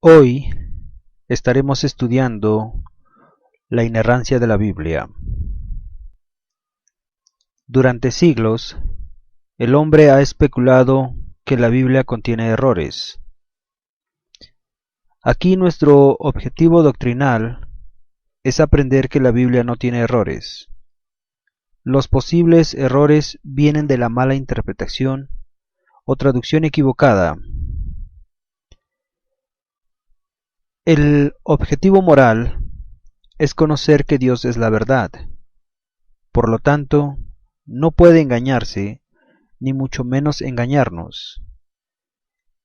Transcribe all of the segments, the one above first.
Hoy estaremos estudiando la inerrancia de la Biblia. Durante siglos, el hombre ha especulado que la Biblia contiene errores. Aquí nuestro objetivo doctrinal es aprender que la Biblia no tiene errores. Los posibles errores vienen de la mala interpretación o traducción equivocada. El objetivo moral es conocer que Dios es la verdad. Por lo tanto, no puede engañarse, ni mucho menos engañarnos.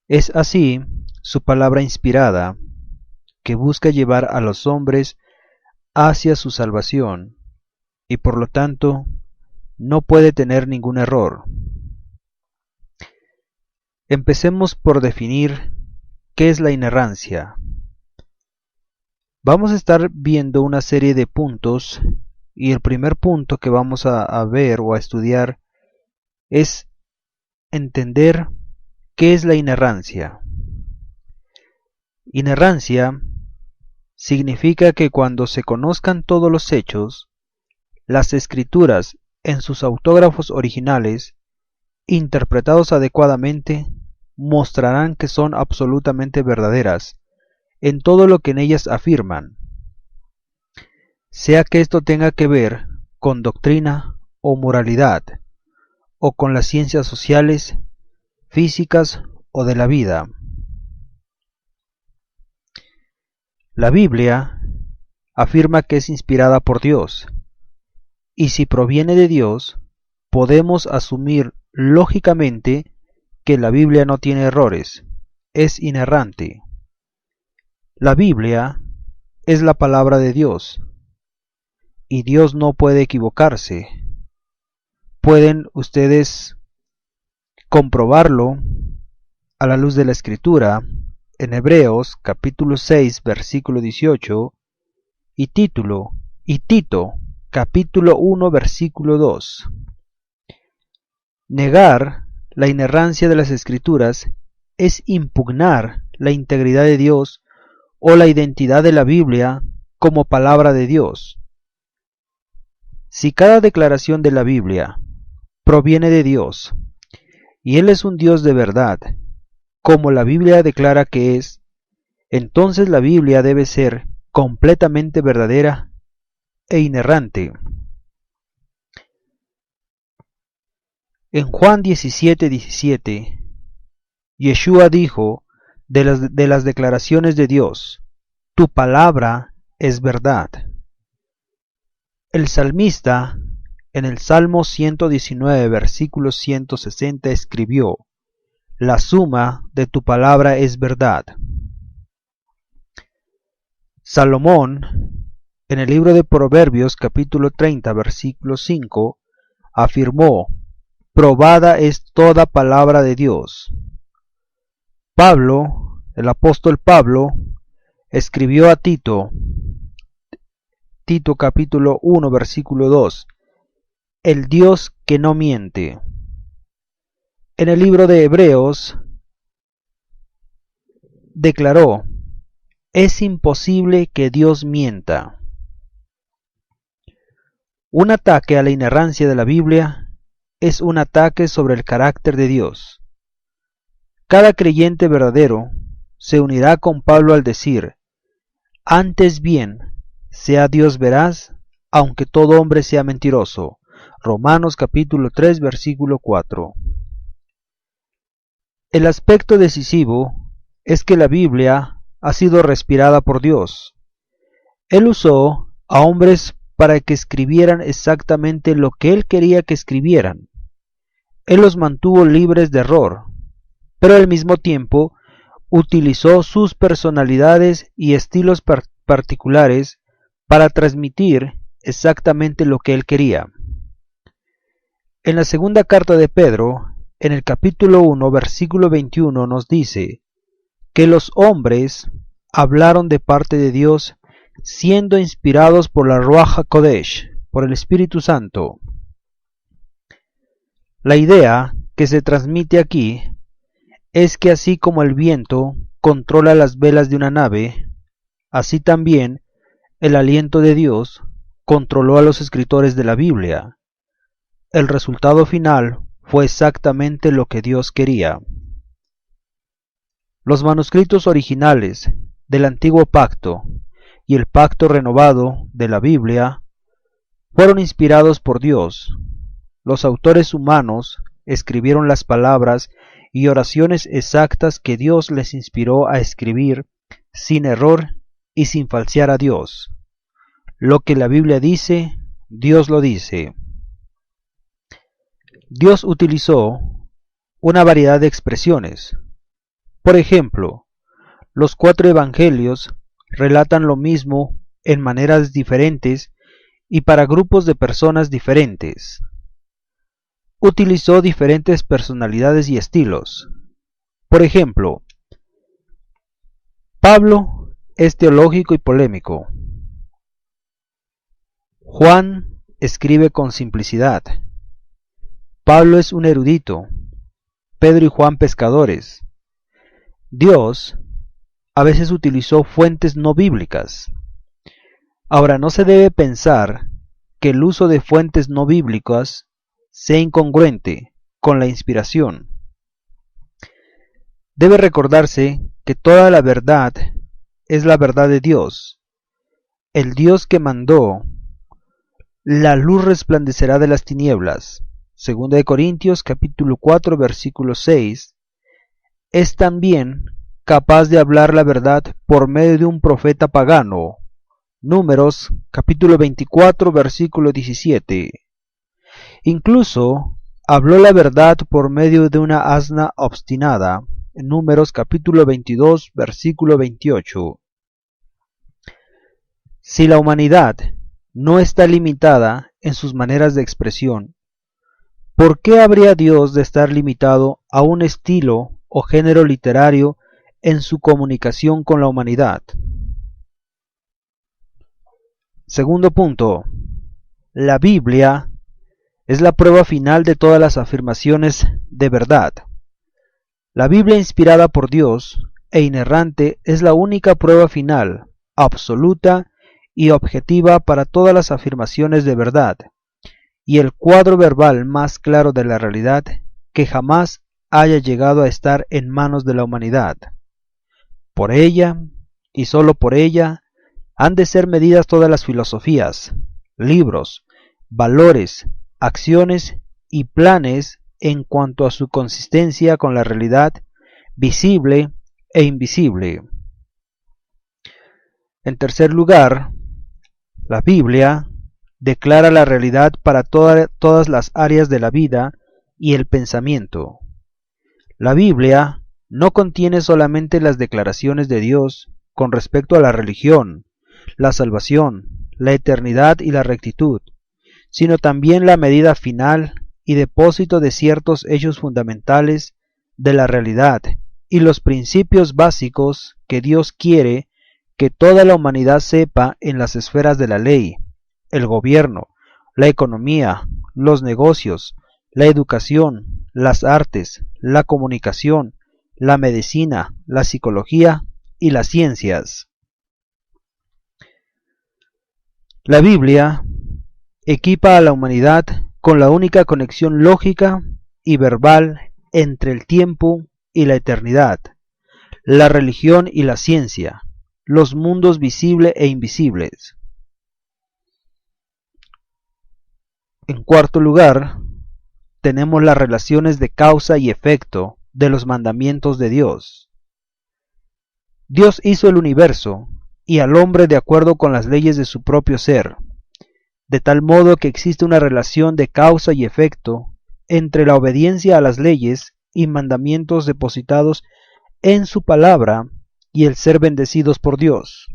Es así su palabra inspirada, que busca llevar a los hombres hacia su salvación, y por lo tanto, no puede tener ningún error. Empecemos por definir qué es la inerrancia. Vamos a estar viendo una serie de puntos y el primer punto que vamos a ver o a estudiar es entender qué es la inerrancia. Inerrancia significa que cuando se conozcan todos los hechos, las escrituras en sus autógrafos originales, interpretados adecuadamente, mostrarán que son absolutamente verdaderas en todo lo que en ellas afirman, sea que esto tenga que ver con doctrina o moralidad, o con las ciencias sociales, físicas o de la vida. La Biblia afirma que es inspirada por Dios, y si proviene de Dios, podemos asumir lógicamente que la Biblia no tiene errores, es inerrante. La Biblia es la palabra de Dios, y Dios no puede equivocarse. Pueden ustedes comprobarlo a la luz de la Escritura en Hebreos capítulo 6 versículo 18 y Tito capítulo 1 versículo 2. Negar la inerrancia de las Escrituras es impugnar la integridad de Dios o la identidad de la Biblia como palabra de Dios. Si cada declaración de la Biblia proviene de Dios, y Él es un Dios de verdad, como la Biblia declara que es, entonces la Biblia debe ser completamente verdadera e inerrante. En Juan 17:17, Yeshua dijo de las declaraciones de Dios: tu palabra es verdad. El salmista, en el Salmo 119, versículo 160, escribió: la suma de tu palabra es verdad. Salomón, en el libro de Proverbios, capítulo 30, versículo 5, afirmó: probada es toda palabra de Dios. Pablo, el apóstol Pablo, escribió a Tito capítulo 1 versículo 2, el Dios que no miente. En el libro de Hebreos declaró: es imposible que Dios mienta. Un ataque a la inerrancia de la Biblia es un ataque sobre el carácter de Dios. Cada creyente verdadero se unirá con Pablo al decir: antes bien, sea Dios veraz, aunque todo hombre sea mentiroso. Romanos capítulo 3, versículo 4. El aspecto decisivo es que la Biblia ha sido respirada por Dios. Él usó a hombres para que escribieran exactamente lo que Él quería que escribieran. Él los mantuvo libres de error, pero al mismo tiempo utilizó sus personalidades y estilos particulares para transmitir exactamente lo que Él quería. En la segunda carta de Pedro, en el capítulo 1, versículo 21, nos dice que los hombres hablaron de parte de Dios siendo inspirados por la Ruach HaKodesh, por el Espíritu Santo. La idea que se transmite aquí es que así como el viento controla las velas de una nave, así también el aliento de Dios controló a los escritores de la Biblia. El resultado final fue exactamente lo que Dios quería. Los manuscritos originales del Antiguo Pacto y el Pacto renovado de la Biblia fueron inspirados por Dios. Los autores humanos escribieron las palabras y oraciones exactas que Dios les inspiró a escribir sin error y sin falsear a Dios. Lo que la Biblia dice, Dios lo dice. Dios utilizó una variedad de expresiones. Por ejemplo, los 4 evangelios relatan lo mismo en maneras diferentes y para grupos de personas diferentes. Utilizó diferentes personalidades y estilos. Por ejemplo, Pablo es teológico y polémico. Juan escribe con simplicidad. Pablo es un erudito. Pedro y Juan pescadores. Dios a veces utilizó fuentes no bíblicas. Ahora, no se debe pensar que el uso de fuentes no bíblicas sea incongruente con la inspiración. Debe recordarse que toda la verdad es la verdad de Dios. El Dios que mandó: la luz resplandecerá de las tinieblas, 2 Corintios capítulo 4 versículo 6, es también capaz de hablar la verdad por medio de un profeta pagano. Números capítulo 24 versículo 17. Incluso habló la verdad por medio de una asna obstinada. Números capítulo 22 versículo 28. Si la humanidad no está limitada en sus maneras de expresión, ¿por qué habría Dios de estar limitado a un estilo o género literario en su comunicación con la humanidad? Segundo punto, la Biblia es la prueba final de todas las afirmaciones de verdad. La Biblia inspirada por Dios e inerrante es la única prueba final, absoluta y objetiva para todas las afirmaciones de verdad, y el cuadro verbal más claro de la realidad que jamás haya llegado a estar en manos de la humanidad. Por ella, y sólo por ella, han de ser medidas todas las filosofías, libros, valores, acciones y planes en cuanto a su consistencia con la realidad visible e invisible. En tercer lugar, la Biblia declara la realidad para todas las áreas de la vida y el pensamiento. La Biblia no contiene solamente las declaraciones de Dios con respecto a la religión, la salvación, la eternidad y la rectitud, sino también la medida final y depósito de ciertos hechos fundamentales de la realidad y los principios básicos que Dios quiere que toda la humanidad sepa en las esferas de la ley, el gobierno, la economía, los negocios, la educación, las artes, la comunicación, la medicina, la psicología y las ciencias. La Biblia equipa a la humanidad con la única conexión lógica y verbal entre el tiempo y la eternidad, la religión y la ciencia, los mundos visibles e invisibles. En cuarto lugar, tenemos las relaciones de causa y efecto de los mandamientos de Dios. Dios hizo el universo y al hombre de acuerdo con las leyes de su propio ser, de tal modo que existe una relación de causa y efecto entre la obediencia a las leyes y mandamientos depositados en su palabra y el ser bendecidos por Dios.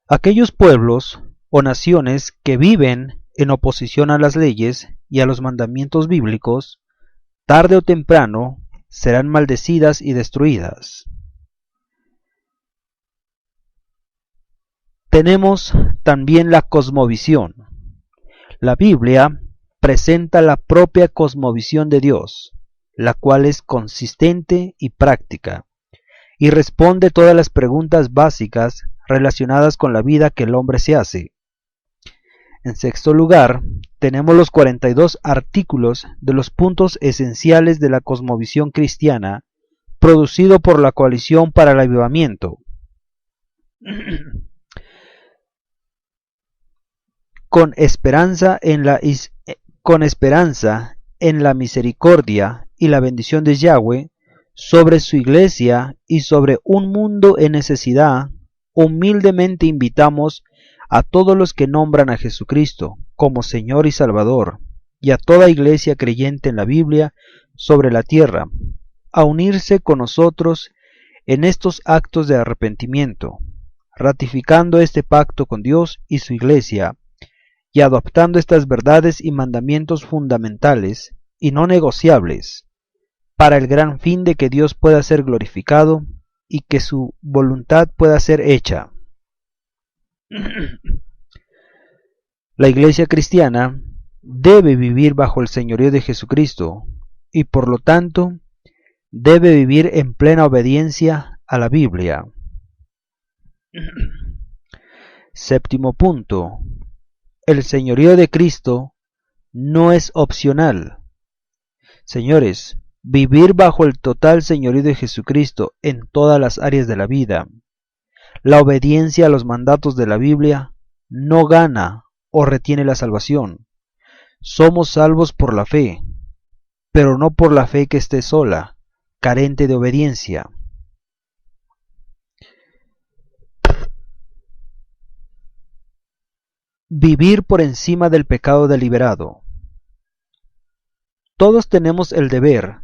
Aquellos pueblos o naciones que viven en oposición a las leyes y a los mandamientos bíblicos, tarde o temprano serán maldecidas y destruidas. Tenemos también la cosmovisión. La Biblia presenta la propia cosmovisión de Dios. la cual es consistente y práctica, y responde todas las preguntas básicas relacionadas con la vida que el hombre se hace. En sexto lugar, tenemos los 42 artículos de los puntos esenciales de la cosmovisión cristiana, producido por la Coalición para el Avivamiento. Con esperanza en la misericordia y la bendición de Yahweh sobre su iglesia y sobre un mundo en necesidad, humildemente invitamos a todos los que nombran a Jesucristo como Señor y Salvador, y a toda iglesia creyente en la Biblia sobre la tierra, a unirse con nosotros en estos actos de arrepentimiento, ratificando este pacto con Dios y su iglesia, y adoptando estas verdades y mandamientos fundamentales y no negociables, para el gran fin de que Dios pueda ser glorificado y que su voluntad pueda ser hecha. La iglesia cristiana debe vivir bajo el señorío de Jesucristo y por lo tanto debe vivir en plena obediencia a la Biblia. Séptimo punto. El señorío de Cristo no es opcional. Señores, vivir bajo el total señorío de Jesucristo en todas las áreas de la vida, la obediencia a los mandatos de la Biblia, no gana o retiene la salvación. Somos salvos por la fe, pero no por la fe que esté sola, carente de obediencia. Vivir por encima del pecado deliberado. Todos tenemos el deber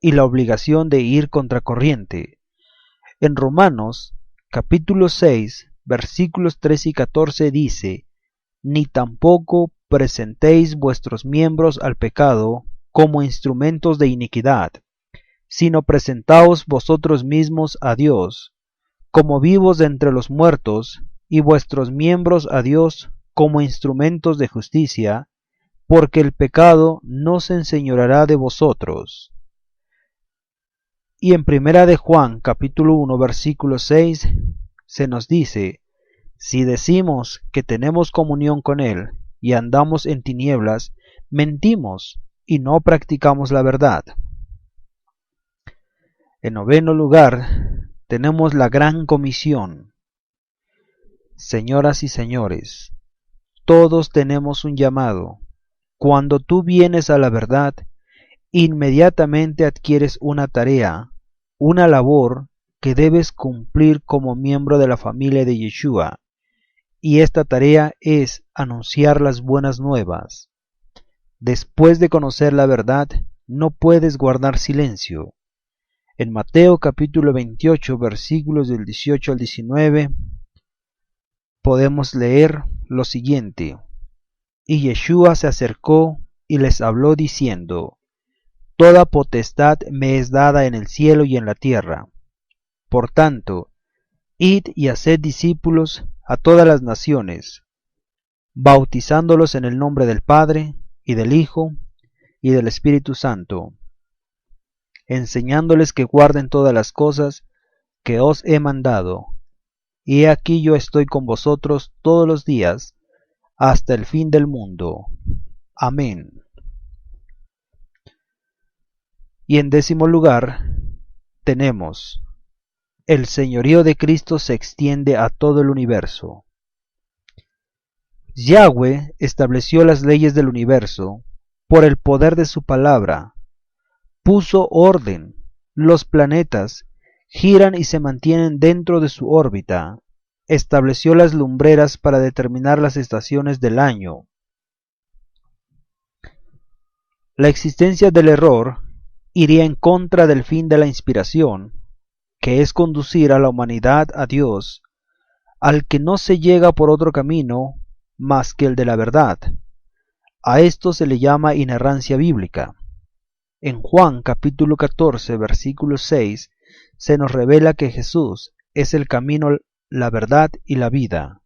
y la obligación de ir contracorriente. En Romanos, capítulo 6, versículos 13 y 14 dice: ni tampoco presentéis vuestros miembros al pecado como instrumentos de iniquidad, sino presentaos vosotros mismos a Dios, como vivos de entre los muertos, y vuestros miembros a Dios como instrumentos de justicia, porque el pecado no se enseñoreará de vosotros. Y en Primera de Juan, capítulo 1, versículo 6, se nos dice: si decimos que tenemos comunión con Él y andamos en tinieblas, mentimos y no practicamos la verdad. En noveno lugar, tenemos la gran comisión. Señoras y señores, todos tenemos un llamado. Cuando tú vienes a la verdad, inmediatamente adquieres una tarea, una labor que debes cumplir como miembro de la familia de Yeshua. Y esta tarea es anunciar las buenas nuevas. Después de conocer la verdad, no puedes guardar silencio. En Mateo capítulo 28, versículos del 18 al 19, podemos leer lo siguiente: y Yeshua se acercó y les habló diciendo: toda potestad me es dada en el cielo y en la tierra. Por tanto, id y haced discípulos a todas las naciones, bautizándolos en el nombre del Padre, y del Hijo, y del Espíritu Santo, enseñándoles que guarden todas las cosas que os he mandado. Y he aquí yo estoy con vosotros todos los días, hasta el fin del mundo. Amén. Y en décimo lugar, tenemos: el señorío de Cristo se extiende a todo el universo. Yahweh estableció las leyes del universo por el poder de su palabra. Puso orden. Los planetas giran y se mantienen dentro de su órbita. Estableció las lumbreras para determinar las estaciones del año. La existencia del error iría en contra del fin de la inspiración, que es conducir a la humanidad a Dios, al que no se llega por otro camino más que el de la verdad. A esto se le llama inerrancia bíblica. En Juan capítulo 14, versículo 6, se nos revela que Jesús es el camino, la verdad y la vida.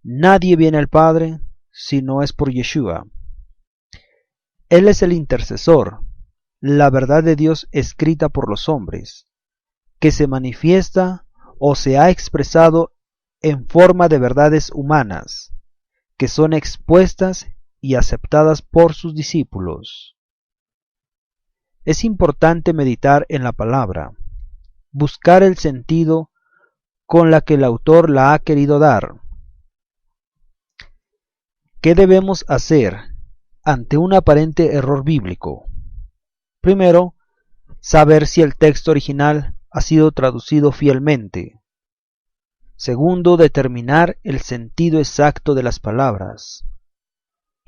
Nadie viene al Padre si no es por Yeshua. Él es el intercesor, la verdad de Dios escrita por los hombres, que se manifiesta o se ha expresado en forma de verdades humanas, que son expuestas y aceptadas por sus discípulos. Es importante meditar en la palabra, buscar el sentido con la que el autor la ha querido dar. ¿Qué debemos hacer ante un aparente error bíblico? Primero, saber si el texto original ha sido traducido fielmente. Segundo, determinar el sentido exacto de las palabras.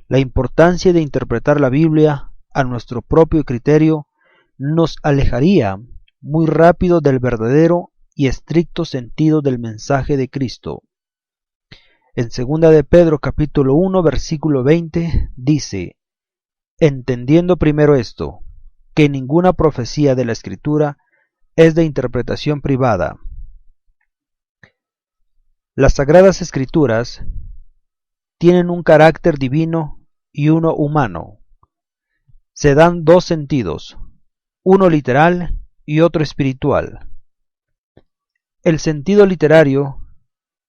La importancia de interpretar la Biblia a nuestro propio criterio nos alejaría muy rápido del verdadero y estricto sentido del mensaje de Cristo. En 2 de Pedro capítulo 1 versículo 20 dice: entendiendo primero esto, que ninguna profecía de la Escritura es de interpretación privada. Las Sagradas Escrituras tienen un carácter divino y uno humano. Se dan dos sentidos, uno literal y otro espiritual. El sentido literario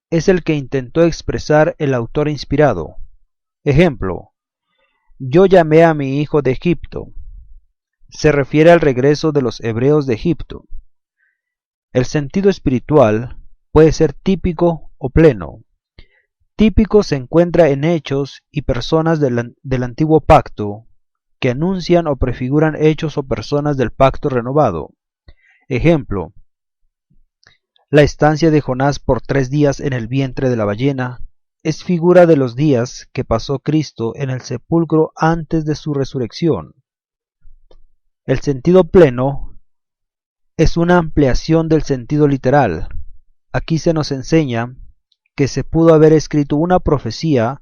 es el que intentó expresar el autor inspirado. Ejemplo: yo llamé a mi hijo de Egipto. Se refiere al regreso de los hebreos de Egipto. El sentido espiritual puede ser típico o pleno. Típico se encuentra en hechos y personas del antiguo pacto, que anuncian o prefiguran hechos o personas del pacto renovado. Ejemplo: la estancia de Jonás por 3 días en el vientre de la ballena es figura de los días que pasó Cristo en el sepulcro antes de su resurrección. El sentido pleno es una ampliación del sentido literal. Aquí se nos enseña que se pudo haber escrito una profecía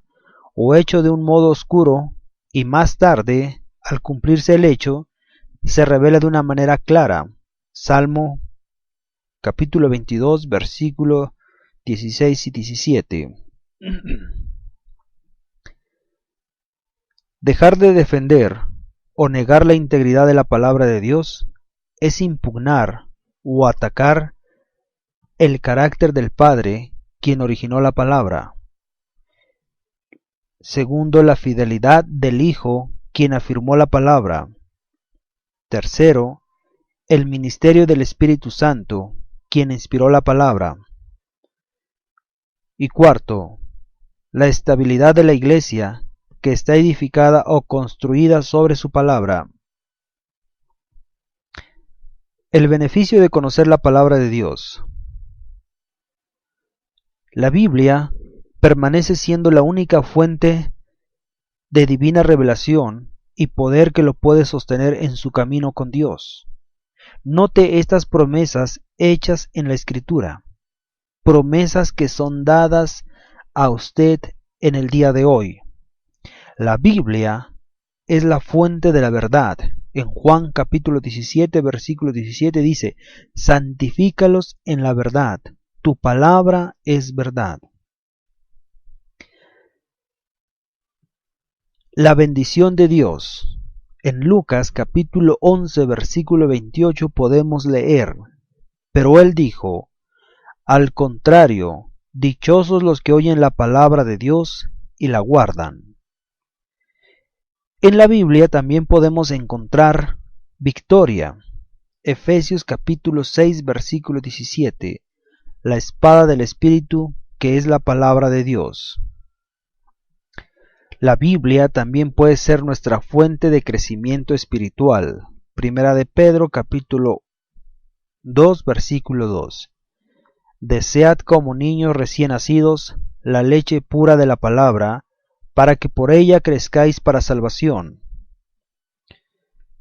o hecho de un modo oscuro y más tarde, al cumplirse el hecho, se revela de una manera clara. Salmo capítulo 22, versículos 16 y 17. Dejar de defender o negar la integridad de la palabra de Dios es impugnar o atacar el carácter del Padre, quien originó la palabra. Segundo, la fidelidad del Hijo, quien afirmó la palabra. Tercero, el ministerio del Espíritu Santo, quien inspiró la palabra. Y cuarto, la estabilidad de la Iglesia, que está edificada o construida sobre su palabra. El beneficio de conocer la palabra de Dios. La Biblia permanece siendo la única fuente de divina revelación y poder que lo puede sostener en su camino con Dios. Note estas promesas hechas en la Escritura, promesas que son dadas a usted en el día de hoy. La Biblia es la fuente de la verdad. En Juan capítulo 17, versículo 17 dice: santifícalos en la verdad, tu palabra es verdad. La bendición de Dios. En Lucas capítulo 11 versículo 28 podemos leer: pero él dijo: al contrario, dichosos los que oyen la palabra de Dios y la guardan. En la Biblia también podemos encontrar victoria. Efesios capítulo 6 versículo 17: la espada del Espíritu, que es la palabra de Dios. La Biblia también puede ser nuestra fuente de crecimiento espiritual. Primera de Pedro capítulo 2 versículo 2: desead como niños recién nacidos la leche pura de la palabra, para que por ella crezcáis para salvación.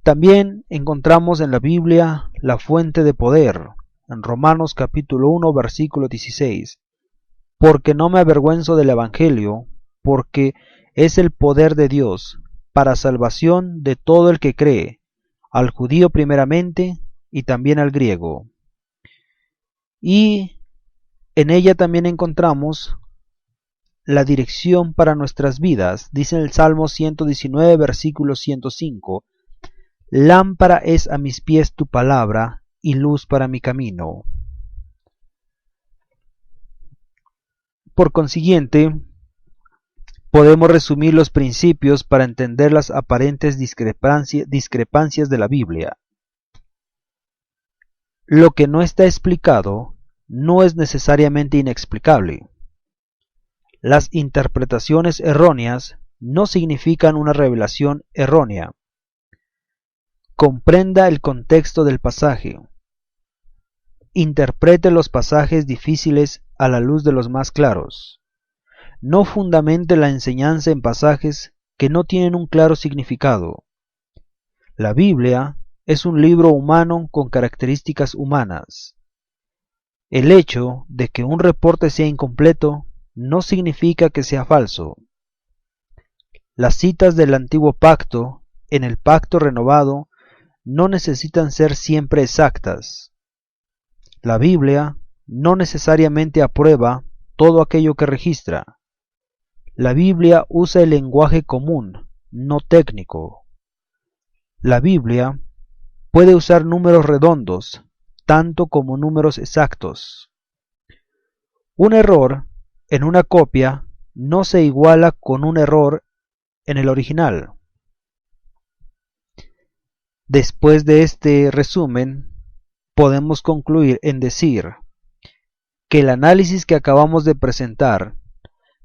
También encontramos en la Biblia la fuente de poder. En Romanos capítulo 1 versículo 16: porque no me avergüenzo del Evangelio, porque es el poder de Dios para salvación de todo el que cree, al judío primeramente y también al griego. Y en ella también encontramos la dirección para nuestras vidas. Dice en el Salmo 119 versículo 105: Lámpara es a mis pies tu palabra y luz para mi camino. Por consiguiente, podemos resumir los principios para entender las aparentes discrepancias de la Biblia. Lo que no está explicado no es necesariamente inexplicable. Las interpretaciones erróneas no significan una revelación errónea. Comprenda el contexto del pasaje. Interprete los pasajes difíciles a la luz de los más claros. No fundamente la enseñanza en pasajes que no tienen un claro significado. La Biblia es un libro humano con características humanas. El hecho de que un reporte sea incompleto no significa que sea falso. Las citas del antiguo pacto en el pacto renovado no necesitan ser siempre exactas. La Biblia no necesariamente aprueba todo aquello que registra. La Biblia usa el lenguaje común, no técnico. La Biblia puede usar números redondos, tanto como números exactos. Un error en una copia no se iguala con un error en el original. Después de este resumen, podemos concluir en decir que el análisis que acabamos de presentar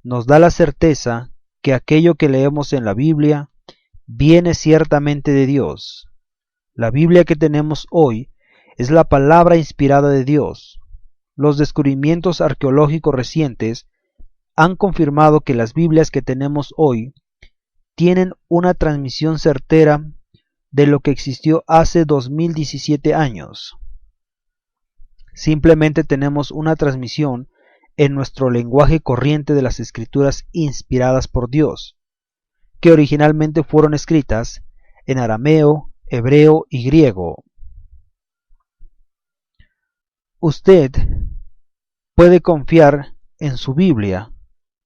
nos da la certeza que aquello que leemos en la Biblia viene ciertamente de Dios. La Biblia que tenemos hoy es la palabra inspirada de Dios. Los descubrimientos arqueológicos recientes han confirmado que las Biblias que tenemos hoy tienen una transmisión certera de lo que existió hace 2017 años. Simplemente tenemos una transmisión en nuestro lenguaje corriente de las escrituras inspiradas por Dios, que originalmente fueron escritas en arameo, hebreo y griego. Usted puede confiar en su Biblia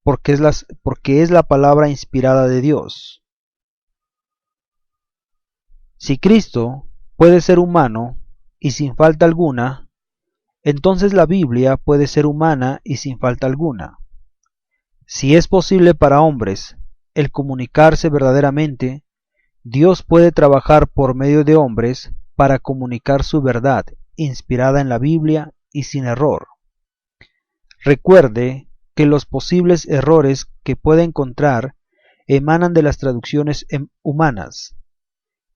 porque es la palabra inspirada de Dios. Si Cristo puede ser humano y sin falta alguna, entonces la Biblia puede ser humana y sin falta alguna. Si es posible para hombres el comunicarse verdaderamente, Dios puede trabajar por medio de hombres para comunicar su verdad, inspirada en la Biblia y sin error. Recuerde que los posibles errores que puede encontrar emanan de las traducciones humanas,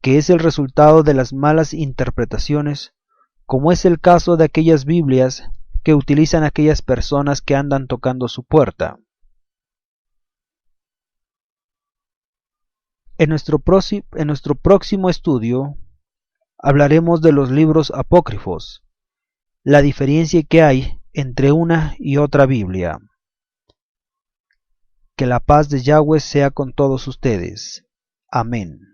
que es el resultado de las malas interpretaciones, como es el caso de aquellas Biblias que utilizan aquellas personas que andan tocando su puerta. En nuestro próximo estudio hablaremos de los libros apócrifos, la diferencia que hay entre una y otra Biblia. Que la paz de Yahweh sea con todos ustedes. Amén.